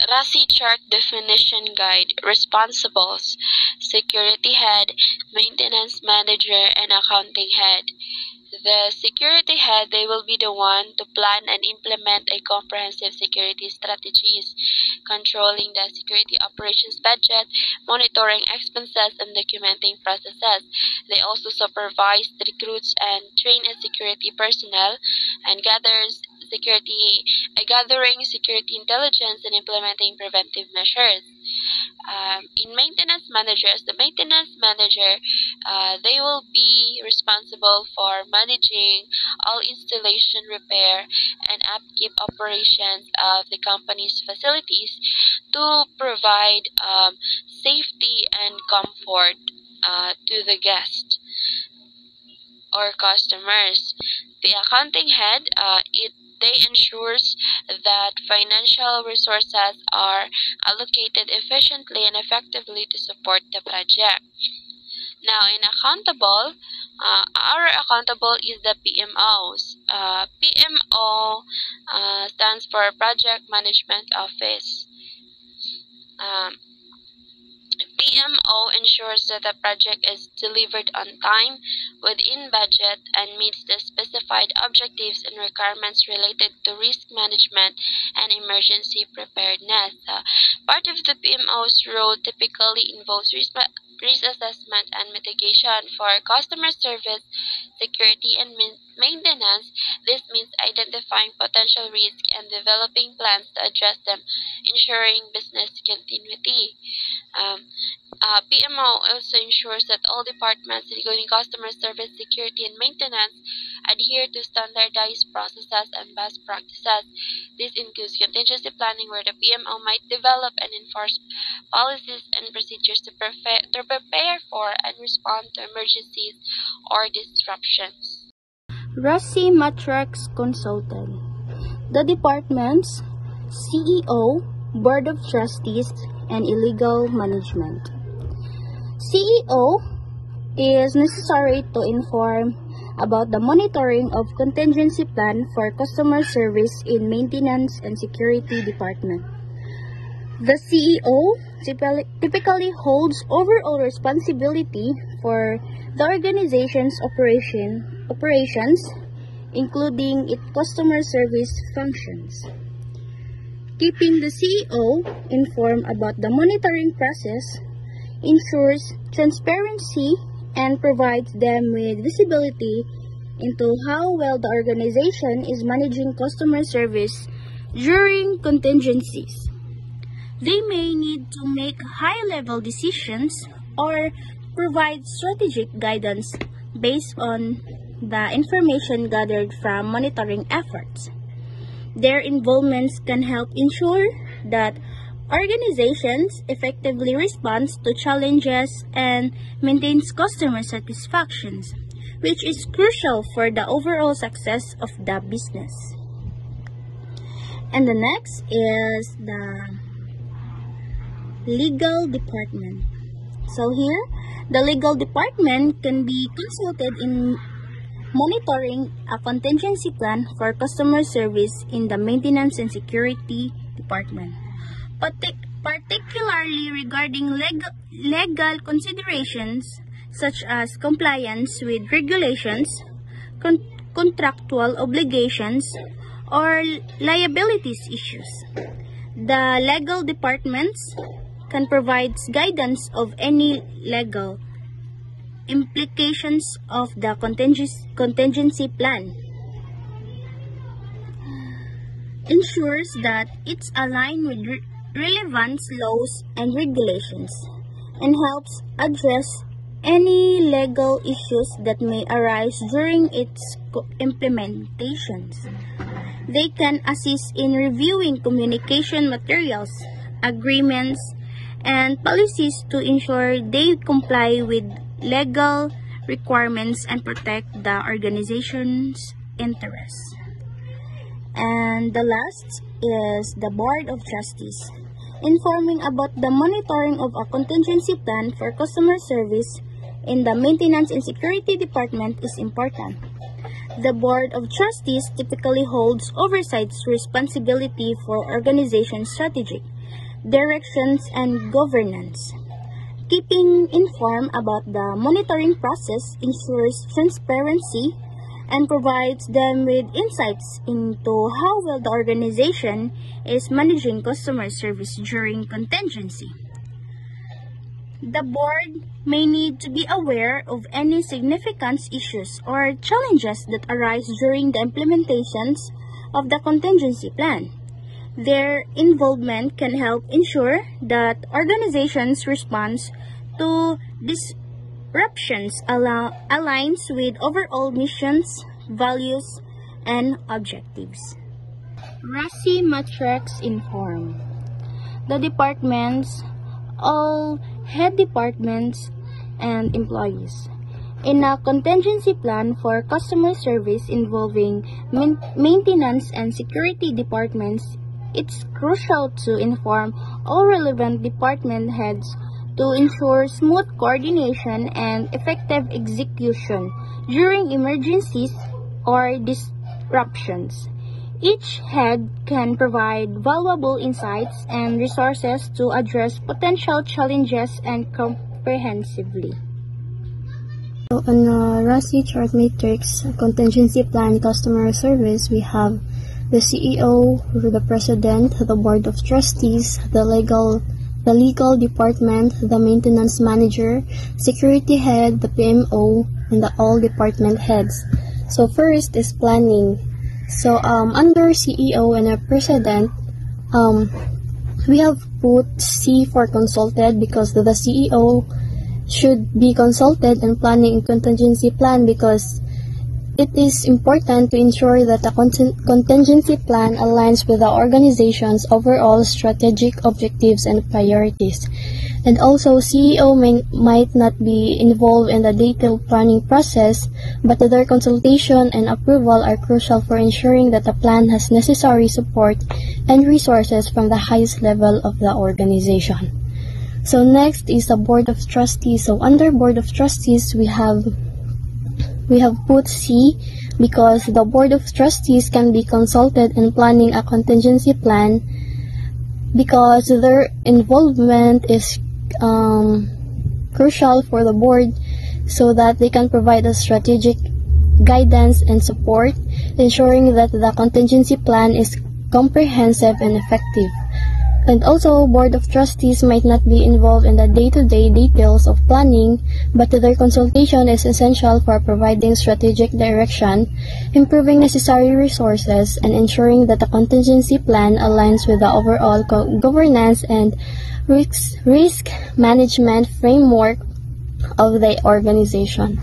RASI Chart Definition Guide. Responsibles: Security Head, Maintenance Manager, and Accounting Head. The security head, they will be the one to plan and implement a comprehensive security strategies, controlling the security operations budget, monitoring expenses, and documenting processes. They also supervise, recruits, and train security personnel, and gathering security intelligence and implementing preventive measures. In maintenance managers, the maintenance manager, they will be responsible for managing all installation, repair, and upkeep operations of the company's facilities to provide safety and comfort to the guest or customers. The accounting head, they ensures that financial resources are allocated efficiently and effectively to support the project. Now, in accountable, our accountable is the PMOs. PMO stands for Project Management Office. PMO ensures that the project is delivered on time, within budget, and meets the specified objectives and requirements related to risk management and emergency preparedness. Part of the PMO's role typically involves risk assessment and mitigation for customer service, security, and maintenance. This means identifying potential risks and developing plans to address them, ensuring business continuity. PMO also ensures that all departments, including customer service, security, and maintenance, adhere to standardized processes and best practices. This includes contingency planning, where the PMO might develop and enforce policies and procedures to prepare for and respond to emergencies or disruptions. RASI Matrix Consultant. The department's CEO, Board of Trustees, and Illegal Management. CEO is necessary to inform about the monitoring of contingency plan for customer service in maintenance and security department. The CEO typically holds overall responsibility for the organization's operations, including its customer service functions. Keeping the CEO informed about the monitoring process ensures transparency and provides them with visibility into how well the organization is managing customer service during contingencies. They may need to make high-level decisions or provide strategic guidance based on the information gathered from monitoring efforts. Their involvements can help ensure that organizations effectively respond to challenges and maintains customer satisfaction, which is crucial for the overall success of the business. And the next is the legal department. So here, the legal department can be consulted in monitoring a contingency plan for customer service in the maintenance and security department, particularly regarding legal considerations such as compliance with regulations, contractual obligations, or liabilities issues. The legal departments can provide guidance of any legal implications of the contingency plan, ensures that it's aligned with relevant laws and regulations, and helps address any legal issues that may arise during its implementations. They can assist in reviewing communication materials, agreements, and policies to ensure they comply with legal requirements and protect the organization's interests. And the last is the Board of Trustees. Informing about the monitoring of a contingency plan for customer service in the maintenance and security department is important. The Board of Trustees typically holds oversight responsibility for organization strategy, directions, and governance. Keeping informed about the monitoring process ensures transparency and provides them with insights into how well the organization is managing customer service during contingency. The board may need to be aware of any significant issues or challenges that arise during the implementations of the contingency plan. Their involvement can help ensure that organizations' response to disruptions aligns with overall missions, values, and objectives. RASI matrix inform the departments, all head departments, and employees. In a contingency plan for customer service involving maintenance and security departments, it's crucial to inform all relevant department heads to ensure smooth coordination and effective execution during emergencies or disruptions. Each head can provide valuable insights and resources to address potential challenges and comprehensively. So on RASI chart matrix contingency plan customer service, we have the CEO, the President, the Board of Trustees, the legal department, the maintenance manager, security head, the PMO, and the all department heads. So first is planning. So under CEO and a President, we have put C for consulted because the CEO should be consulted in planning a contingency plan because it is important to ensure that the contingency plan aligns with the organization's overall strategic objectives and priorities. And also, CEO might not be involved in the detailed planning process, but their consultation and approval are crucial for ensuring that the plan has necessary support and resources from the highest level of the organization. So next is the Board of Trustees. So under Board of Trustees, we have put C because the Board of Trustees can be consulted in planning a contingency plan because their involvement is crucial for the board so that they can provide a strategic guidance and support, ensuring that the contingency plan is comprehensive and effective. And also, Board of Trustees might not be involved in the day-to-day details of planning, but their consultation is essential for providing strategic direction, improving necessary resources, and ensuring that the contingency plan aligns with the overall governance and risk management framework of the organization.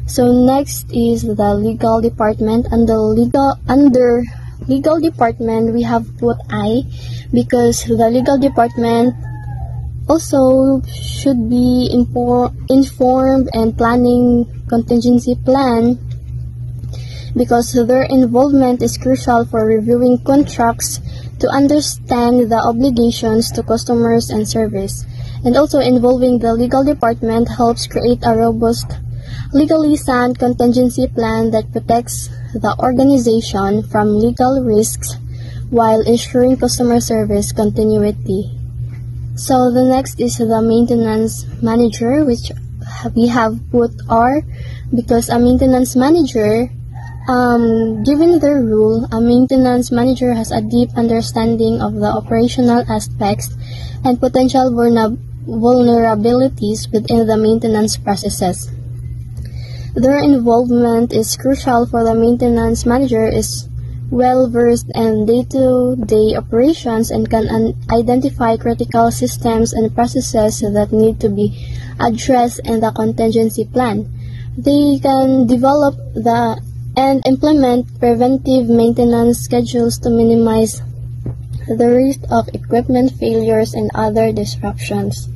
So next is the legal department. Under legal department, we have put I because the legal department also should be informed and planning contingency plan because their involvement is crucial for reviewing contracts to understand the obligations to customers and service. And also involving the legal department helps create a robust, legally sound contingency plan that protects the organization from legal risks while ensuring customer service continuity. So the next is the maintenance manager, which we have put R because a maintenance manager, given their role, a maintenance manager has a deep understanding of the operational aspects and potential vulnerabilities within the maintenance processes. Their involvement is crucial for the maintenance manager is well-versed in day-to-day operations and can identify critical systems and processes that need to be addressed in the contingency plan. They can develop and implement preventive maintenance schedules to minimize the risk of equipment failures and other disruptions.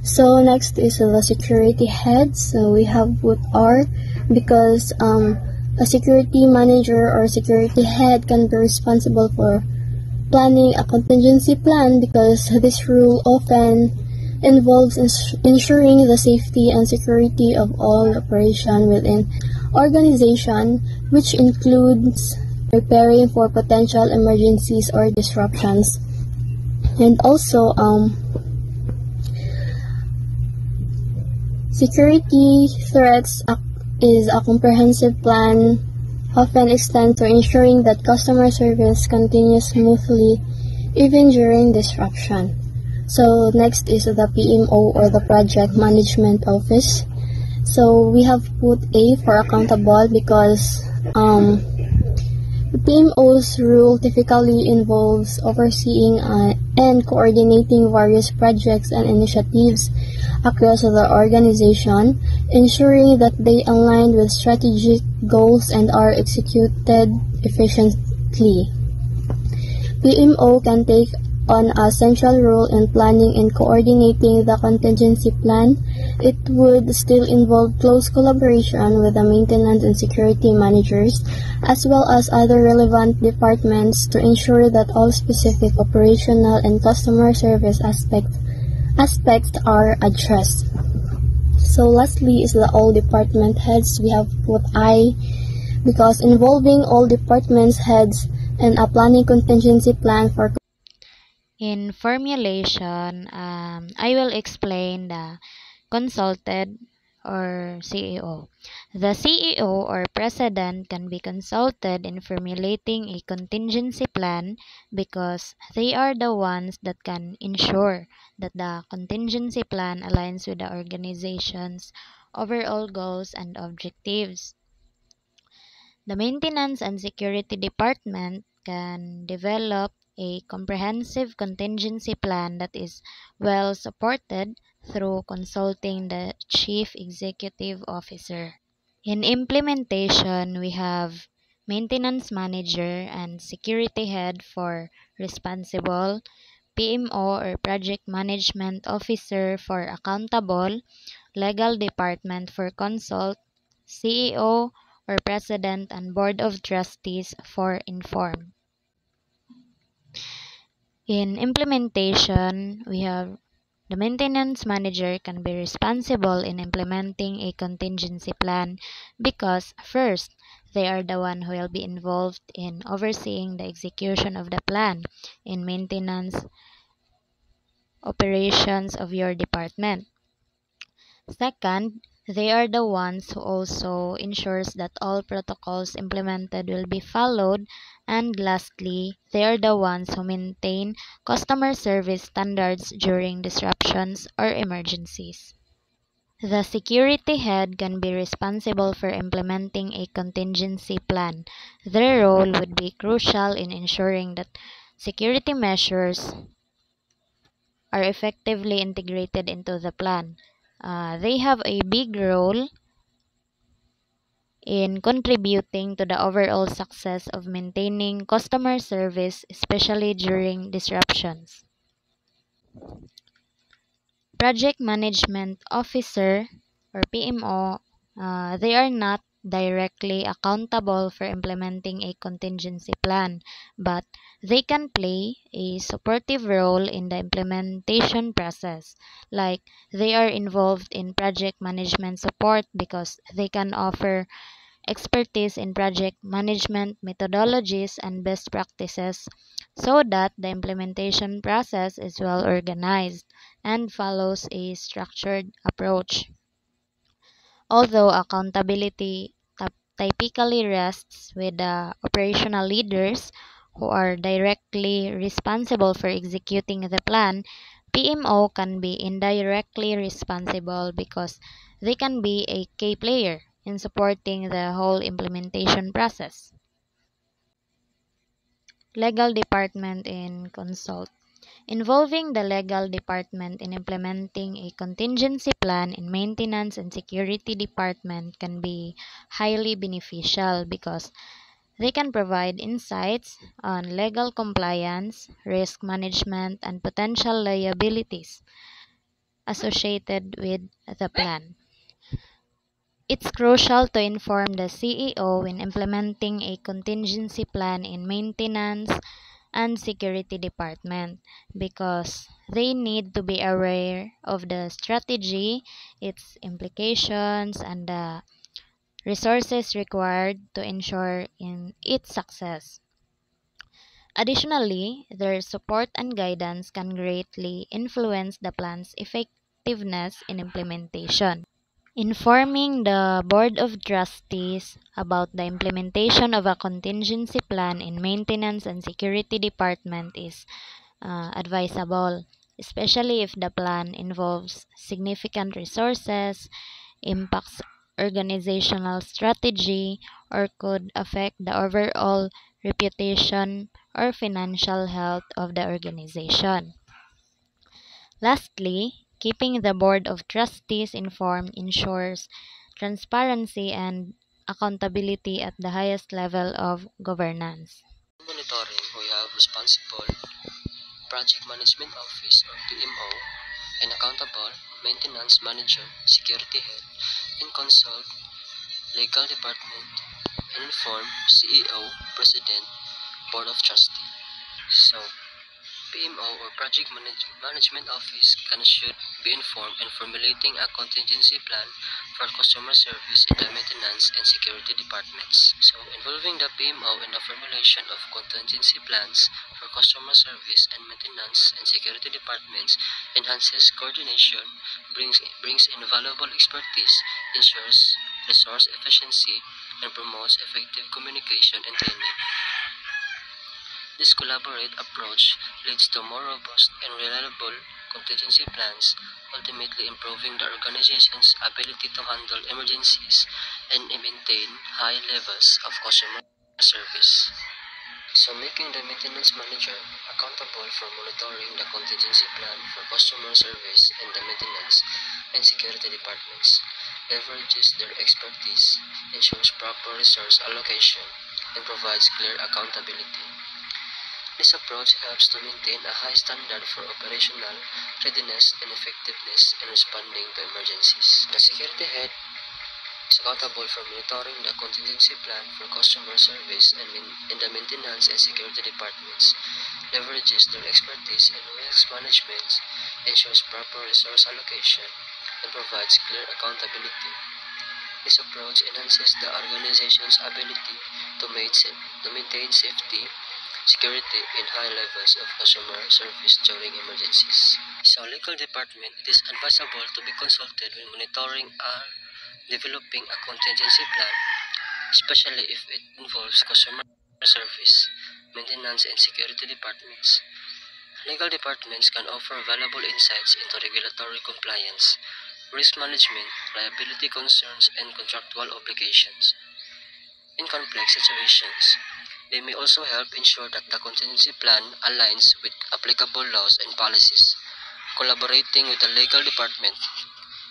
So next is the security head. So we have put R because a security manager or security head can be responsible for planning a contingency plan because this role often involves ensuring the safety and security of all operation within organization, which includes preparing for potential emergencies or disruptions. And also, security threats is a comprehensive plan often extend to ensuring that customer service continues smoothly even during disruption. So next is the PMO or the Project Management Office. So we have put A for accountable because the PMO's role typically involves overseeing and coordinating various projects and initiatives across the organization, ensuring that they align with strategic goals and are executed efficiently. PMO can take on a central role in planning and coordinating the contingency plan. It would still involve close collaboration with the maintenance and security managers, as well as other relevant departments to ensure that all specific operational and customer service aspects are addressed. So lastly is the all department heads. We have put I because involving all departments heads and a planning contingency plan for. In formulation, I will explain the consulted or CEO. The CEO or president can be consulted in formulating a contingency plan because they are the ones that can ensure that the contingency plan aligns with the organization's overall goals and objectives. The Maintenance and Security Department can develop a comprehensive contingency plan that is well supported through consulting the Chief Executive Officer. In implementation, we have Maintenance Manager and Security Head for responsible, PMO or Project Management Officer for accountable, Legal Department for consult, CEO or President and Board of Trustees for inform. In implementation, we have the maintenance manager can be responsible in implementing a contingency plan because first, they are the one who will be involved in overseeing the execution of the plan in maintenance operations of your department. Second, they are the ones who also ensures that all protocols implemented will be followed. And lastly, they are the ones who maintain customer service standards during disruptions or emergencies. The security head can be responsible for implementing a contingency plan. Their role would be crucial in ensuring that security measures are effectively integrated into the plan. They have a big role in contributing to the overall success of maintaining customer service, especially during disruptions. Project Management Officer or PMO, they are not directly accountable for implementing a contingency plan, but they can play a supportive role in the implementation process. Like they are involved in project management support because they can offer expertise in project management methodologies and best practices so that the implementation process is well organized and follows a structured approach. Although accountability typically rests with the operational leaders who are directly responsible for executing the plan, PMO can be indirectly responsible because they can be a key player in supporting the whole implementation process. Legal Department in Consult. Involving the legal department in implementing a contingency plan in maintenance and security department can be highly beneficial because they can provide insights on legal compliance, risk management, and potential liabilities associated with the plan. It's crucial to inform the CEO when implementing a contingency plan in maintenance and security department because they need to be aware of the strategy, its implications, and the resources required to ensure in its success. Additionally, their support and guidance can greatly influence the plan's effectiveness in implementation. Informing the Board of Trustees about the implementation of a contingency plan in Maintenance and Security Department is advisable, especially if the plan involves significant resources, impacts organizational strategy, or could affect the overall reputation or financial health of the organization. Lastly, keeping the Board of Trustees informed ensures transparency and accountability at the highest level of governance. Monitoring, we have responsible project management office or PMO and accountable maintenance manager, security head, and consult legal department and inform CEO, president, board of trustee. So PMO or Management Office should be informed in formulating a contingency plan for customer service in the maintenance and security departments. So, involving the PMO in the formulation of contingency plans for customer service and maintenance and security departments enhances coordination, brings in valuable expertise, ensures resource efficiency, and promotes effective communication and training. This collaborative approach leads to more robust and reliable contingency plans, ultimately improving the organization's ability to handle emergencies and maintain high levels of customer service. So, making the maintenance manager accountable for monitoring the contingency plan for customer service and the maintenance and security departments leverages their expertise, ensures proper resource allocation, and provides clear accountability. This approach helps to maintain a high standard for operational readiness and effectiveness in responding to emergencies. The security head is accountable for monitoring the contingency plan for customer service and in the maintenance and security departments, leverages their expertise in risk management, ensures proper resource allocation, and provides clear accountability. This approach enhances the organization's ability to maintain safety, security, and high levels of customer service during emergencies. So, legal department, it is advisable to be consulted when monitoring or developing a contingency plan, especially if it involves customer service, maintenance, and security departments. Legal departments can offer valuable insights into regulatory compliance, risk management, liability concerns, and contractual obligations. In complex situations, they may also help ensure that the contingency plan aligns with applicable laws and policies. Collaborating with the legal department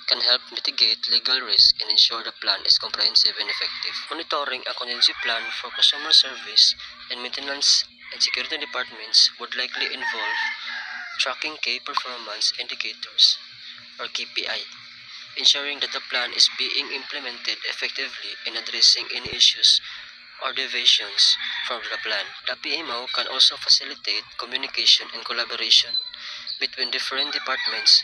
can help mitigate legal risk and ensure the plan is comprehensive and effective. Monitoring a contingency plan for customer service and maintenance and security departments would likely involve tracking key performance indicators or KPI, ensuring that the plan is being implemented effectively and addressing any issues or deviations from the plan. The PMO can also facilitate communication and collaboration between different departments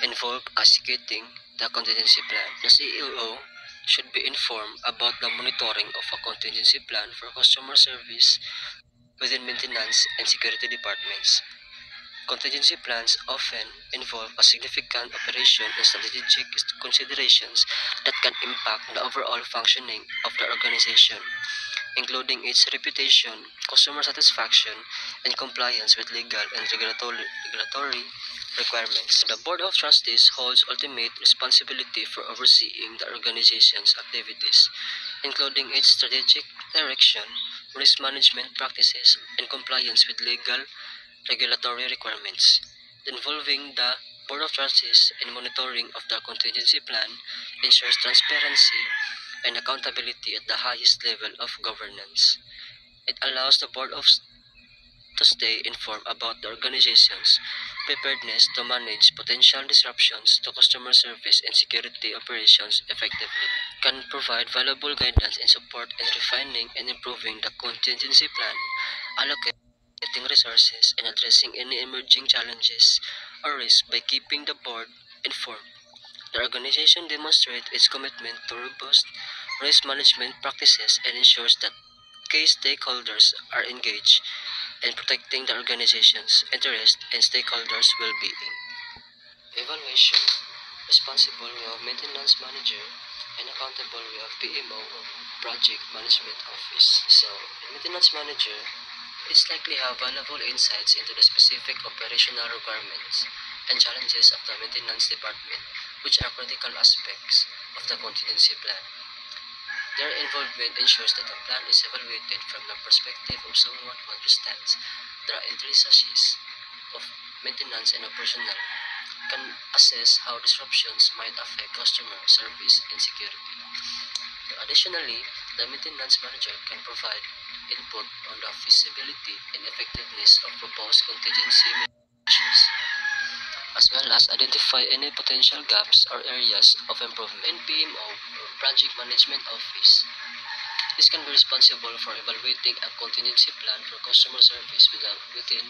involved executing the contingency plan. The CEO should be informed about the monitoring of a contingency plan for customer service within maintenance and security departments. Contingency plans often involve a significant operation and strategic considerations that can impact the overall functioning of the organization, including its reputation, customer satisfaction, and compliance with legal and regulatory requirements. The Board of Trustees holds ultimate responsibility for overseeing the organization's activities, including its strategic direction, risk management practices, and compliance with legal regulatory requirements. Involving the Board of Trustees in monitoring of the contingency plan ensures transparency and accountability at the highest level of governance. It allows the to stay informed about the organization's preparedness to manage potential disruptions to customer service and security operations effectively, can provide valuable guidance and support in refining and improving the contingency plan, allocating resources, and addressing any emerging challenges or risks by keeping the board informed. The organization demonstrates its commitment to robust risk management practices and ensures that key stakeholders are engaged and protecting the organization's interest and stakeholders' well-being. Evaluation. Responsible, we have maintenance manager, and accountable, we have PMO or project management office. So, the maintenance manager is likely have valuable insights into the specific operational requirements and challenges of the maintenance department, which are critical aspects of the contingency plan. Their involvement ensures that the plan is evaluated from the perspective of someone who understands the intricacies of maintenance and operational, can assess how disruptions might affect customer service and security. Additionally, the maintenance manager can provide input on the feasibility and effectiveness of proposed contingency measures, as well as identify any potential gaps or areas of improvement. NPMO, Project Management Office. This can be responsible for evaluating a contingency plan for customer service within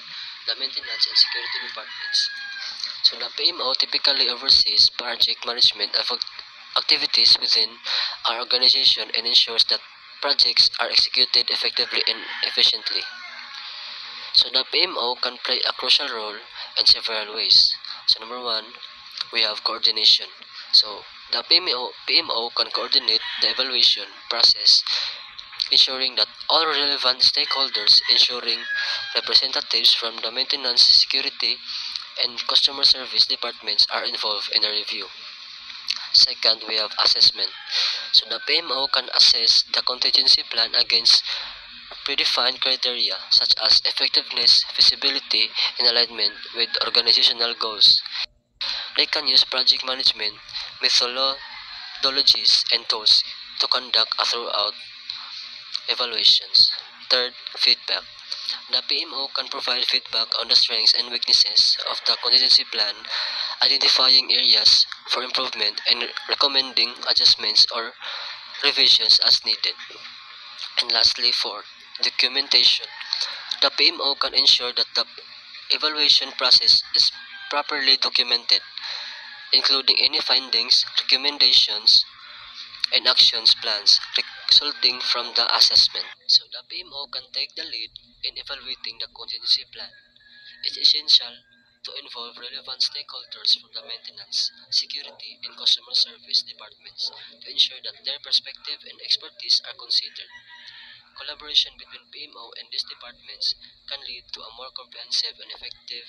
the maintenance and security departments. So the PMO typically oversees project management of activities within our organization and ensures that projects are executed effectively and efficiently. So the PMO can play a crucial role in several ways. So number one, we have coordination. So the PMO can coordinate the evaluation process, ensuring that all relevant stakeholders, ensuring representatives from the maintenance, security, and customer service departments are involved in the review. Second, we have assessment. So the PMO can assess the contingency plan against predefined criteria such as effectiveness, feasibility, and alignment with organizational goals. They can use project management methodologies and tools to conduct a thorough evaluations. Third, feedback. The PMO can provide feedback on the strengths and weaknesses of the contingency plan, identifying areas for improvement and recommending adjustments or revisions as needed. And lastly, fourth, documentation. The PMO can ensure that the evaluation process is properly documented, including any findings, recommendations, and actions plans resulting from the assessment. So the PMO can take the lead in evaluating the contingency plan. It's essential to involve relevant stakeholders from the maintenance, security, and customer service departments to ensure that their perspective and expertise are considered. Collaboration between PMO and these departments can lead to a more comprehensive and effective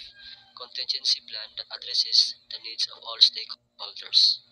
contingency plan that addresses the needs of all stakeholders.